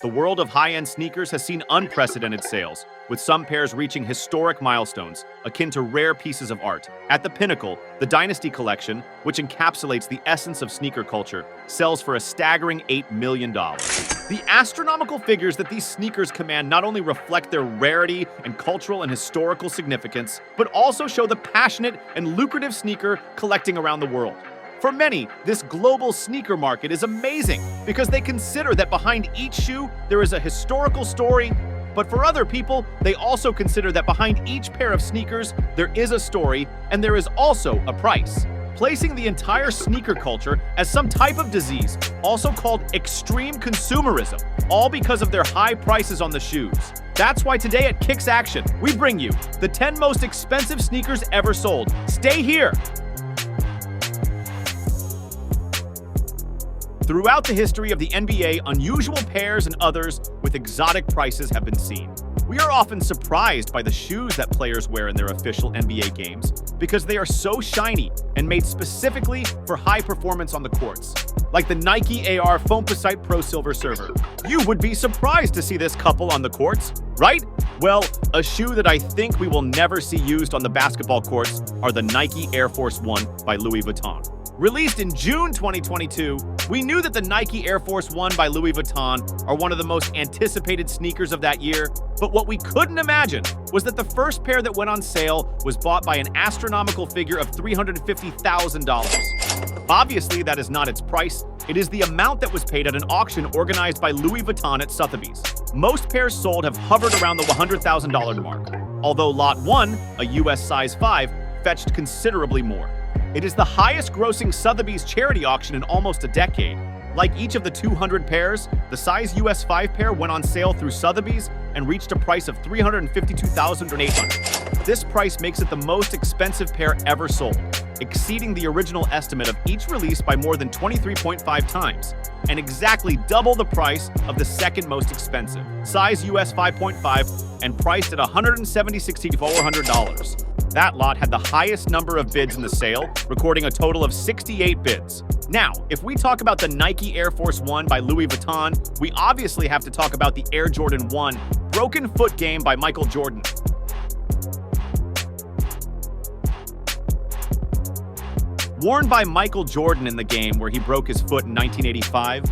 The world of high-end sneakers has seen unprecedented sales, with some pairs reaching historic milestones, akin to rare pieces of art. At the pinnacle, the Dynasty Collection, which encapsulates the essence of sneaker culture, sells for a staggering $8 million. The astronomical figures that these sneakers command not only reflect their rarity and cultural and historical significance, but also show the passionate and lucrative sneaker collecting around the world. For many, this global sneaker market is amazing because they consider that behind each shoe there is a historical story. But for other people, they also consider that behind each pair of sneakers there is a story and there is also a price, placing the entire sneaker culture as some type of disease, also called extreme consumerism, all because of their high prices on the shoes. That's why today at Kicks Action, we bring you the 10 most expensive sneakers ever sold. Stay here! Throughout the history of the NBA, unusual pairs and others with exotic prices have been seen. We are often surprised by the shoes that players wear in their official NBA games because they are so shiny and made specifically for high performance on the courts, like the Nike AR Foamposite Pro Silver Server. You would be surprised to see this couple on the courts, right? Well, a shoe that I think we will never see used on the basketball courts are the Nike Air Force 1 by Louis Vuitton. Released in June 2022, we knew that the Nike Air Force 1 by Louis Vuitton are one of the most anticipated sneakers of that year, but what we couldn't imagine was that the first pair that went on sale was bought by an astronomical figure of $350,000. Obviously, that is not its price. It is the amount that was paid at an auction organized by Louis Vuitton at Sotheby's. Most pairs sold have hovered around the $100,000 mark, although Lot 1, a US size 5, fetched considerably more. It is the highest grossing Sotheby's charity auction in almost a decade. Like each of the 200 pairs, the size US 5 pair went on sale through Sotheby's and reached a price of $352,800. This price makes it the most expensive pair ever sold, exceeding the original estimate of each release by more than 23.5 times, and exactly double the price of the second most expensive, size US 5.5, and priced at $176,400. That lot had the highest number of bids in the sale, recording a total of 68 bids. Now, if we talk about the Nike Air Force 1 by Louis Vuitton, we obviously have to talk about the Air Jordan 1 Broken Foot Game by Michael Jordan. Worn by Michael Jordan in the game where he broke his foot in 1985,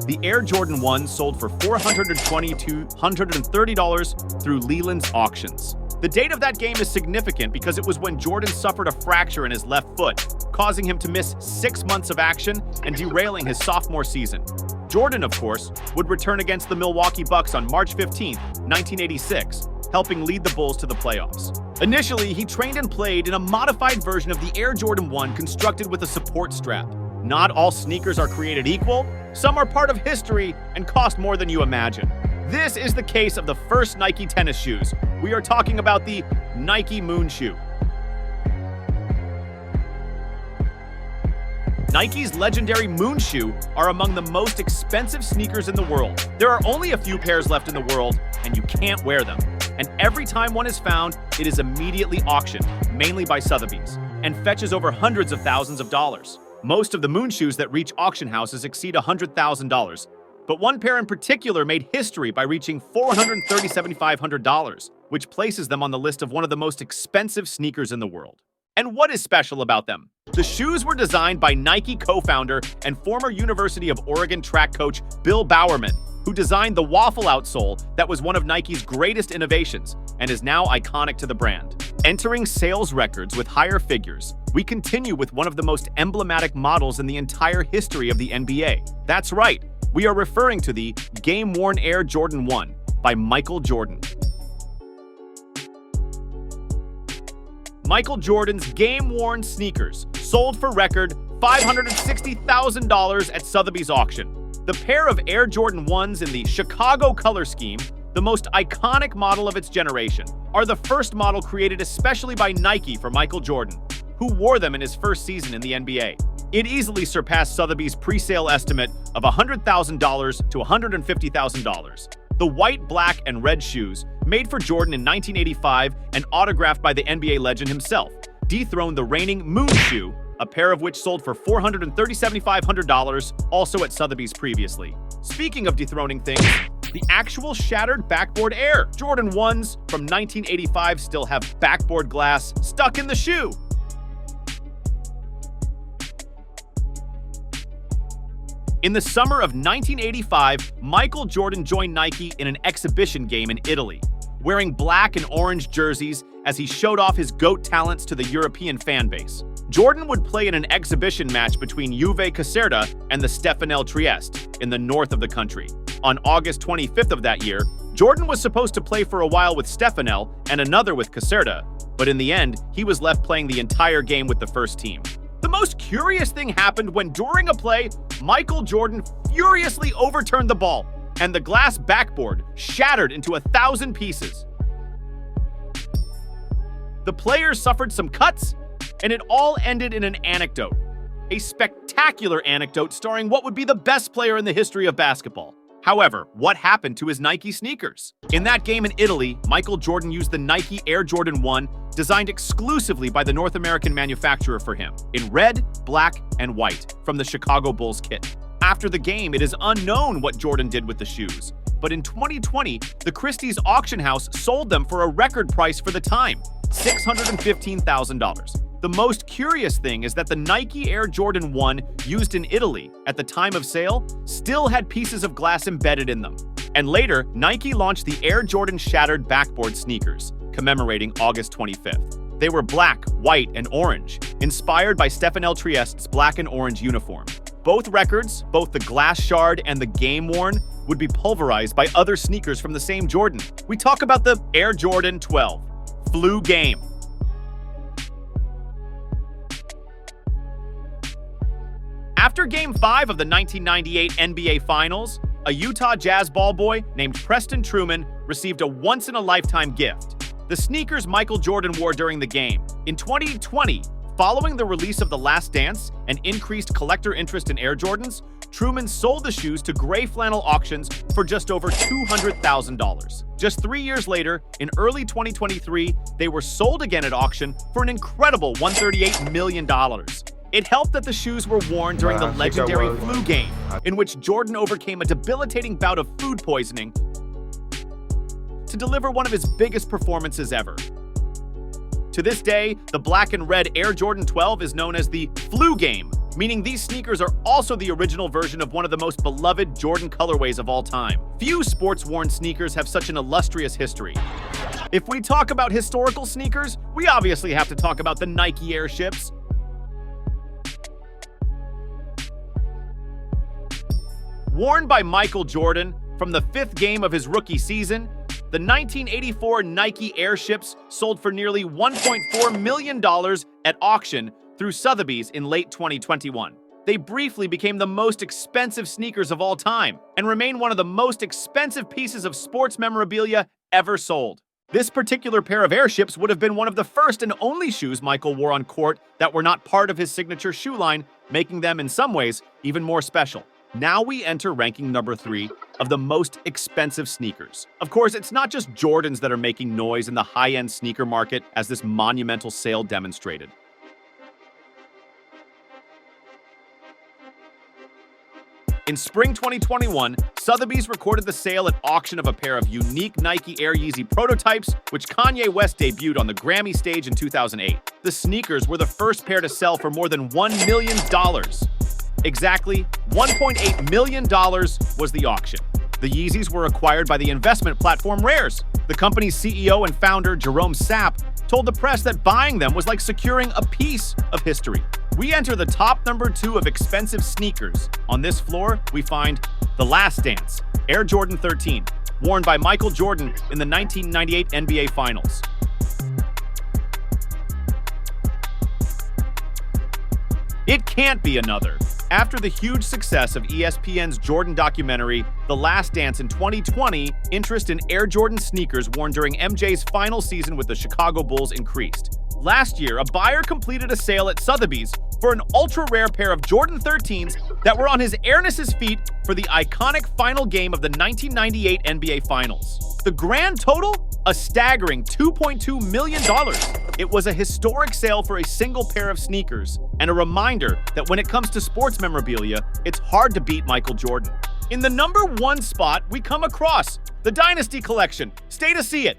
the Air Jordan 1 sold for $420 to $130 through Leland's auctions. The date of that game is significant because it was when Jordan suffered a fracture in his left foot, causing him to miss 6 months of action and derailing his sophomore season. Jordan, of course, would return against the Milwaukee Bucks on March 15, 1986, helping lead the Bulls to the playoffs. Initially, he trained and played in a modified version of the Air Jordan 1 constructed with a support strap. Not all sneakers are created equal. Some are part of history and cost more than you imagine. This is the case of the first Nike tennis shoes. We are talking about the Nike Moon Shoe. Nike's legendary Moon Shoe are among the most expensive sneakers in the world. There are only a few pairs left in the world, and you can't wear them. And every time one is found, it is immediately auctioned, mainly by Sotheby's, and fetches over hundreds of thousands of dollars. Most of the Moon shoes that reach auction houses exceed $100,000. But one pair in particular made history by reaching $437,500, which places them on the list of one of the most expensive sneakers in the world. And what is special about them? The shoes were designed by Nike co-founder and former University of Oregon track coach Bill Bowerman, who designed the waffle outsole that was one of Nike's greatest innovations and is now iconic to the brand. Entering sales records with higher figures, we continue with one of the most emblematic models in the entire history of the NBA. That's right. We are referring to the game-worn Air Jordan 1 by Michael Jordan. Michael Jordan's game-worn sneakers sold for record $560,000 at Sotheby's auction. The pair of Air Jordan 1s in the Chicago color scheme, the most iconic model of its generation, are the first model created especially by Nike for Michael Jordan, who wore them in his first season in the NBA. It easily surpassed Sotheby's pre-sale estimate of $100,000 to $150,000. The white, black, and red shoes, made for Jordan in 1985 and autographed by the NBA legend himself, dethroned the reigning Moon shoe, a pair of which sold for $437,500, also at Sotheby's previously. Speaking of dethroning things, the actual shattered backboard Air Jordan 1s from 1985 still have backboard glass stuck in the shoe. In the summer of 1985, Michael Jordan joined Nike in an exhibition game in Italy, wearing black and orange jerseys as he showed off his GOAT talents to the European fan base. Jordan would play in an exhibition match between Juve Caserta and the Stefanel Trieste in the north of the country. On August 25th of that year, Jordan was supposed to play for a while with Stefanel and another with Caserta, but in the end, he was left playing the entire game with the first team. The most curious thing happened when, during a play, Michael Jordan furiously overturned the ball, and the glass backboard shattered into 1,000 pieces. The players suffered some cuts, and it all ended in an anecdote. A spectacular anecdote starring what would be the best player in the history of basketball. However, what happened to his Nike sneakers? In that game in Italy, Michael Jordan used the Nike Air Jordan 1, designed exclusively by the North American manufacturer for him, in red, black, and white, from the Chicago Bulls kit. After the game, it is unknown what Jordan did with the shoes, but in 2020, the Christie's auction house sold them for a record price for the time, $615,000. The most curious thing is that the Nike Air Jordan 1 used in Italy at the time of sale still had pieces of glass embedded in them. And later, Nike launched the Air Jordan Shattered Backboard sneakers, commemorating August 25th. They were black, white, and orange, inspired by Stefanel Trieste's black and orange uniform. Both records, both the glass shard and the game worn, would be pulverized by other sneakers from the same Jordan. We talk about the Air Jordan 12, Flu Game. After Game 5 of the 1998 NBA Finals, a Utah Jazz ball boy named Preston Truman received a once-in-a-lifetime gift: the sneakers Michael Jordan wore during the game. In 2020, following the release of The Last Dance and increased collector interest in Air Jordans, Truman sold the shoes to gray flannel auctions for just over $200,000. Just 3 years later, in early 2023, they were sold again at auction for an incredible $138 million. It helped that the shoes were worn during the legendary Flu Game, in which Jordan overcame a debilitating bout of food poisoning to deliver one of his biggest performances ever. To this day, the black and red Air Jordan 12 is known as the Flu Game, meaning these sneakers are also the original version of one of the most beloved Jordan colorways of all time. Few sports-worn sneakers have such an illustrious history. If we talk about historical sneakers, we obviously have to talk about the Nike Airships. Worn by Michael Jordan from the 5th game of his rookie season, the 1984 Nike Airships sold for nearly $1.4 million at auction through Sotheby's in late 2021. They briefly became the most expensive sneakers of all time and remain one of the most expensive pieces of sports memorabilia ever sold. This particular pair of Airships would have been one of the first and only shoes Michael wore on court that were not part of his signature shoe line, making them in some ways even more special. Now we enter ranking number 3 of the most expensive sneakers. Of course, it's not just Jordans that are making noise in the high-end sneaker market, as this monumental sale demonstrated. In spring 2021, Sotheby's recorded the sale at auction of a pair of unique Nike Air Yeezy prototypes, which Kanye West debuted on the Grammy stage in 2008. The sneakers were the first pair to sell for more than $1 million. Exactly $1.8 million was the auction. The Yeezys were acquired by the investment platform Rares. The company's CEO and founder, Jerome Sapp, told the press that buying them was like securing a piece of history. We enter the top number 2 of expensive sneakers. On this floor, we find The Last Dance, Air Jordan 13, worn by Michael Jordan in the 1998 NBA Finals. It can't be another. After the huge success of ESPN's Jordan documentary, The Last Dance in 2020, interest in Air Jordan sneakers worn during MJ's final season with the Chicago Bulls increased. Last year, a buyer completed a sale at Sotheby's for an ultra-rare pair of Jordan 13s that were on his Airness's feet for the iconic final game of the 1998 NBA Finals. The grand total? A staggering $2.2 million. It was a historic sale for a single pair of sneakers, and a reminder that when it comes to sports memorabilia, it's hard to beat Michael Jordan. In the number 1 spot, we come across the Dynasty Collection. Stay to see it.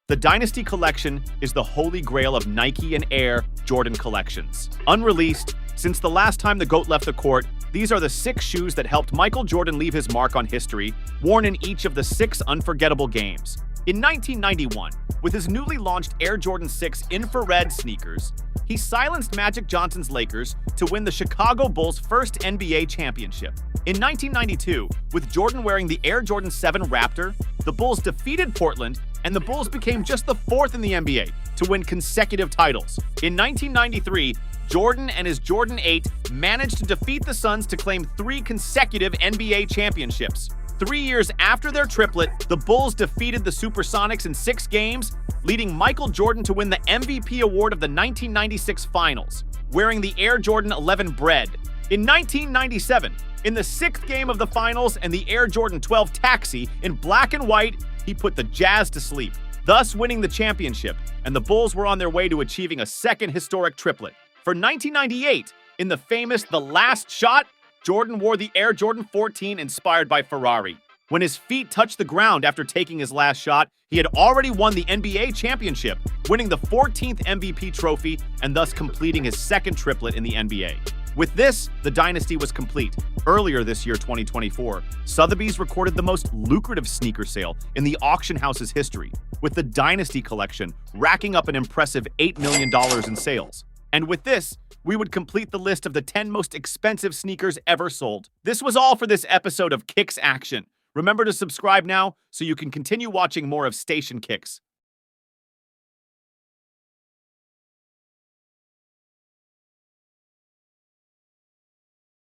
The Dynasty Collection is the holy grail of Nike and Air Jordan collections. Unreleased, since the last time the GOAT left the court, these are the 6 shoes that helped Michael Jordan leave his mark on history, worn in each of the 6 unforgettable games. In 1991, with his newly launched Air Jordan 6 infrared sneakers, he silenced Magic Johnson's Lakers to win the Chicago Bulls' first NBA championship. In 1992, with Jordan wearing the Air Jordan 7 Raptor, the Bulls defeated Portland, and the Bulls became just the 4th in the NBA to win consecutive titles. In 1993, Jordan and his Jordan 8 managed to defeat the Suns to claim 3 consecutive NBA championships. 3 years after their triplet, the Bulls defeated the Supersonics in 6 games, leading Michael Jordan to win the MVP award of the 1996 Finals, wearing the Air Jordan 11 Bread. In 1997, in the 6th game of the Finals and the Air Jordan 12 Taxi in black and white, he put the Jazz to sleep, thus winning the championship, and the Bulls were on their way to achieving a second historic triplet. For 1998, in the famous The Last Shot, Jordan wore the Air Jordan 14 inspired by Ferrari. When his feet touched the ground after taking his last shot, he had already won the NBA championship, winning the 14th MVP trophy and thus completing his second triplet in the NBA. With this, the dynasty was complete. Earlier this year, 2024, Sotheby's recorded the most lucrative sneaker sale in the auction house's history, with the Dynasty Collection racking up an impressive $8 million in sales. And with this, we would complete the list of the 10 most expensive sneakers ever sold. This was all for this episode of Kicks Action. Remember to subscribe now so you can continue watching more of Station Kicks.